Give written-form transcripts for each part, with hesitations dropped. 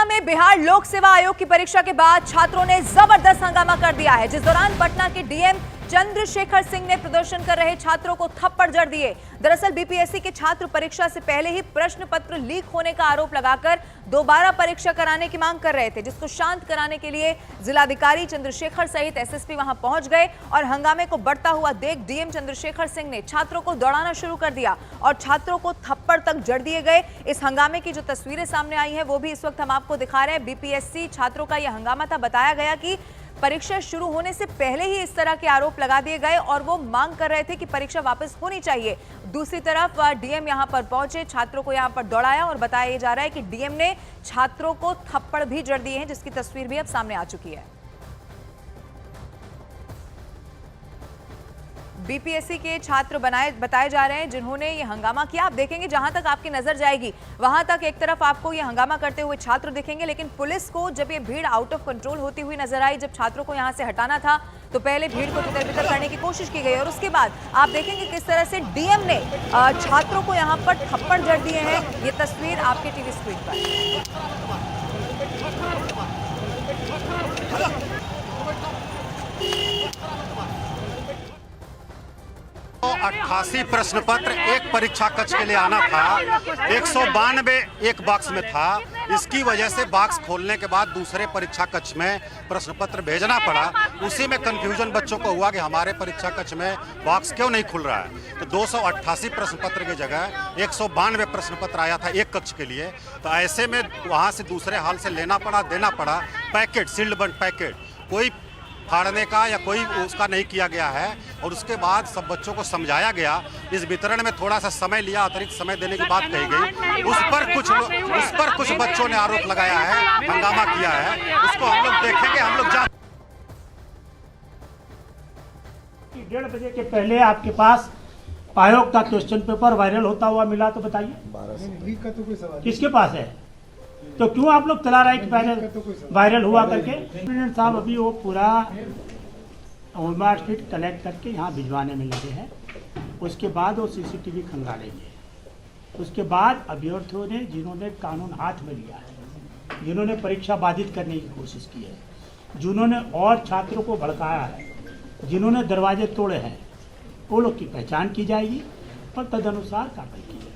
में बिहार लोक सेवा आयोग की परीक्षा के बाद छात्रों ने जबरदस्त हंगामा कर दिया है, जिस दौरान पटना के डीएम चंद्रशेखर सिंह ने प्रदर्शन कर रहे छात्रों को थप्पड़ जड़ दिए। दरअसल बीपीएससी के छात्र परीक्षा से पहले ही प्रश्न पत्र लीक होने का आरोप लगाकर दोबारा परीक्षा कराने की मांग कर रहे थे, जिसको शांत कराने के लिए जिलाधिकारी चंद्रशेखर सहित एसएसपी वहां पहुंच गए और हंगामे को बढ़ता हुआ देख डीएम चंद्रशेखर सिंह ने छात्रों को दौड़ाना शुरू कर दिया और छात्रों को थप्पड़ तक जड़ दिए गए। इस हंगामे की जो तस्वीरें सामने आई हैं वो भी इस वक्त हम आपको दिखा रहे हैं। बीपीएससी छात्रों का यह हंगामा था। बताया गया कि परीक्षा शुरू होने से पहले ही इस तरह के आरोप लगा दिए गए और वो मांग कर रहे थे कि परीक्षा वापस होनी चाहिए। दूसरी तरफ डीएम यहां पर पहुंचे, छात्रों को यहां पर दौड़ाया और बताया जा रहा है कि डीएम ने छात्रों को थप्पड़ भी जड़ दिए हैं, जिसकी तस्वीर भी अब सामने आ चुकी है। बीपीएससी के छात्र बताए जा रहे हैं जिन्होंने ये हंगामा किया। आप देखेंगे जहां तक आपकी नजर जाएगी वहां तक एक तरफ आपको ये हंगामा करते हुए छात्र दिखेंगे, लेकिन पुलिस को जब ये भीड़ आउट ऑफ कंट्रोल होती हुई नजर आई, जब छात्रों को यहां से हटाना था तो पहले भीड़ को तितर-बितर करने की कोशिश की गई और उसके बाद आप देखेंगे किस तरह से डीएम ने छात्रों को यहां पर थप्पड़ जड़ दिए हैं। ये तस्वीर आपके टीवी स्क्रीन पर। 88 प्रश्न पत्र एक परीक्षा कक्ष के लिए आना था, 192 एक बॉक्स में था। इसकी वजह से बॉक्स खोलने के बाद दूसरे परीक्षा कक्ष में प्रश्न पत्र भेजना पड़ा। उसी में कंफ्यूजन बच्चों को हुआ कि हमारे परीक्षा कक्ष में बॉक्स क्यों नहीं खुल रहा है। तो 288 प्रश्न पत्र की जगह 192 प्रश्न पत्र आया था एक कक्ष के लिए। तो ऐसे में वहाँ से दूसरे हॉल से लेना पड़ा, देना पड़ा। पैकेट, सील्ड बंद पैकेट, कोई फाड़ने का या कोई उसका नहीं किया गया है। और उसके बाद सब बच्चों को समझाया गया। इस वितरण में थोड़ा सा समय लिया, अतिरिक्त समय देने की बात कही गई। उस पर कुछ बच्चों ने आरोप लगाया है, हंगामा किया है। उसको हम लोग देखेंगे, हम लोग 1:30 बजे के पहले आपके पास आयोग का क्वेश्चन पेपर वायरल होता हुआ मिला, तो बताइए किसके पास है? तो क्यों आप लोग चला रहे हैं कि वायरल हुआ करके? प्रेसिडेंट साहब अभी वो पूरा होमगार्ड शीट कलेक्ट करके यहाँ भिजवाने में लगे हैं। उसके बाद वो सीसीटीवी खंगालेंगे। उसके बाद अभ्यर्थियों ने, जिन्होंने कानून हाथ में लिया है, जिन्होंने परीक्षा बाधित करने की कोशिश की है, जिन्होंने और छात्रों को भड़काया है, जिन्होंने दरवाजे तोड़े हैं, वो लोग की पहचान की जाएगी और तदनुसार कार्रवाई की जाएगी।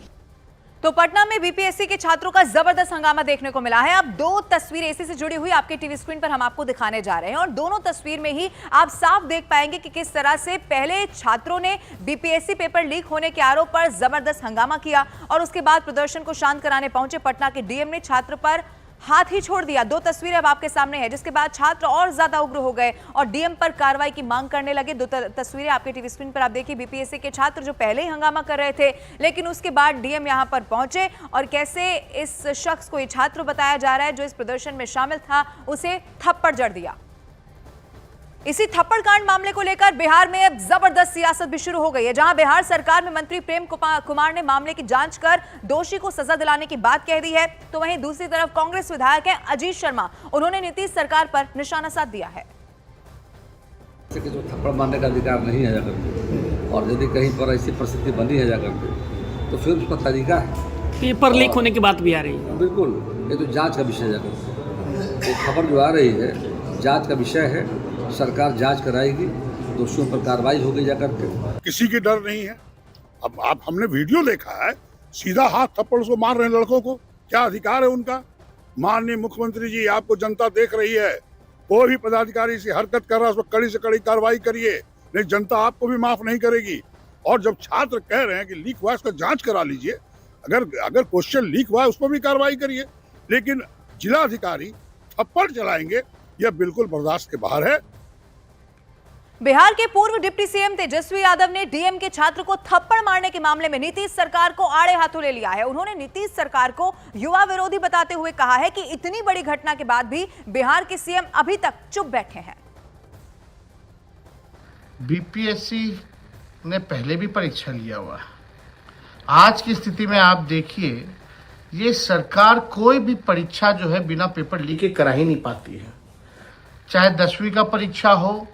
तो पटना में बीपीएससी के छात्रों का जबरदस्त हंगामा देखने को मिला है। अब दो तस्वीरें इसी से जुड़ी हुई आपके टीवी स्क्रीन पर हम आपको दिखाने जा रहे हैं और दोनों तस्वीर में ही आप साफ देख पाएंगे कि किस तरह से पहले छात्रों ने बीपीएससी पेपर लीक होने के आरोप पर जबरदस्त हंगामा किया और उसके बाद प्रदर्शन को शांत कराने पहुंचे पटना के डीएम ने छात्र पर हाथ ही छोड़ दिया। दो तस्वीरें अब आपके सामने है, जिसके बाद छात्र और ज्यादा उग्र हो गए और डीएम पर कार्रवाई की मांग करने लगे। दो तस्वीरें आपके टीवी स्क्रीन पर आप देखिए। बीपीएससी के छात्र जो पहले ही हंगामा कर रहे थे, लेकिन उसके बाद डीएम यहां पर पहुंचे और कैसे इस शख्स को, ये छात्र बताया जा रहा है जो इस प्रदर्शन में शामिल था, उसे थप्पड़ जड़ दिया। इसी थप्पड़ कांड मामले को लेकर बिहार में अब जबरदस्त सियासत भी शुरू हो गई है, जहां बिहार सरकार में मंत्री प्रेम कुमार ने मामले की जांच कर दोषी को सजा दिलाने की बात कह दी है, तो वहीं दूसरी तरफ कांग्रेस विधायक हैं अजीत शर्मा, उन्होंने नीतीश सरकार पर निशाना साध दिया है। जो थप्पड़ मारने का अधिकार नहीं है जाकर, और यदि कहीं पर ऐसी परिस्थिति बनी है जाकर, तो फिर उसका तरीका है। पेपर लीक होने की बात भी आ रही है। बिल्कुल, ये तो जांच का विषय जाकर, ये खबर जो आ रही है जांच का विषय है। सरकार जांच कराएगी, दोषियों पर कार्रवाई होगी जाकर के। किसी की डर नहीं है। अब आप, हमने वीडियो देखा है, सीधा हाथ थप्पड़ उसको मार रहे हैं लड़कों को। क्या अधिकार है उनका? माननीय मुख्यमंत्री जी, आपको जनता देख रही है। कोई भी पदाधिकारी से हरकत कर रहा है उस पर कड़ी से कड़ी कार्रवाई करिए, नहीं जनता आपको भी माफ नहीं करेगी। और जब छात्र कह रहे हैं कि लीक हुआ, इसका जांच करा लीजिए। अगर क्वेश्चन लीक हुआ है उस पर भी कार्रवाई करिए, लेकिन जिलाधिकारी थप्पड़ चलाएंगे, यह बिल्कुल बर्दाश्त के बाहर है। बिहार के पूर्व डिप्टी सीएम तेजस्वी यादव ने डीएम के छात्र को थप्पड़ मारने के मामले में नीतीश सरकार को आड़े हाथों ले लिया है। उन्होंने नीतीश सरकार को युवा विरोधी बताते हुए कहा है कि इतनी बड़ी घटना के बाद भी बिहार के सीएम अभी तक चुप बैठे हैं। बीपीएससी ने पहले भी परीक्षा लिया हुआ है। आज की स्थिति में आप देखिए, ये सरकार कोई भी परीक्षा जो है बिना पेपर लीक के करा ही नहीं पाती है। चाहे 10वीं का परीक्षा हो,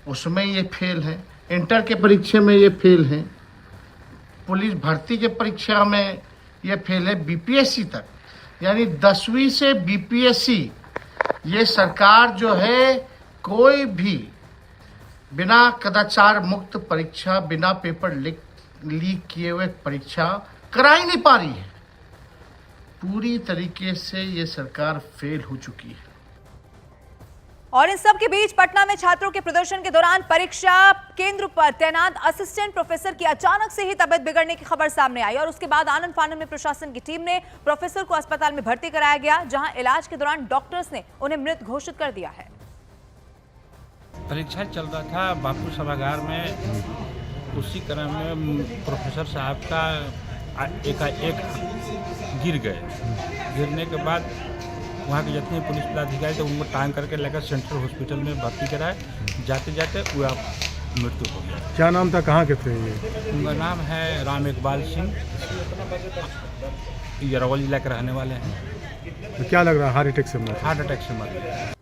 उसमें ये फेल है, इंटर के परीक्षा में ये फेल है, पुलिस भर्ती के परीक्षा में ये फेल है, बीपीएससी तक। यानी 10वीं से बीपीएससी ये सरकार जो है कोई भी बिना कदाचार मुक्त परीक्षा, बिना पेपर लीक किए हुए परीक्षा करा ही नहीं पा रही है। पूरी तरीके से ये सरकार फेल हो चुकी है। और इन सब के बीच पटना में छात्रों के प्रदर्शन के दौरान परीक्षा केंद्र पर तैनात असिस्टेंट प्रोफेसर की अचानक से ही तबीयत बिगड़ने की खबर सामने आई और उसके बाद आनन फानन में प्रशासन की टीम ने प्रोफेसर को अस्पताल में भर्ती कराया गया, जहां इलाज के दौरान डॉक्टर्स ने उन्हें मृत घोषित कर दिया है। परीक्षा चल रहा था बापू सभागार में, उसी क्रम में प्रोफेसर साहब का एक गिर गए। गिरने के बाद वहाँ के जितने पुलिस पदाधिकारी थे उनको टांग करके लेकर सेंट्रल हॉस्पिटल में भर्ती कराए। जाते जाते वह मृत्यु हो गया। क्या नाम था, कहाँ के थे ये? उनका नाम है राम इकबाल सिंह, ये अरवल जिला के रहने वाले हैं। तो क्या लग रहा है, हार्ट अटैक से मर? हार्ट अटैक से मर गए।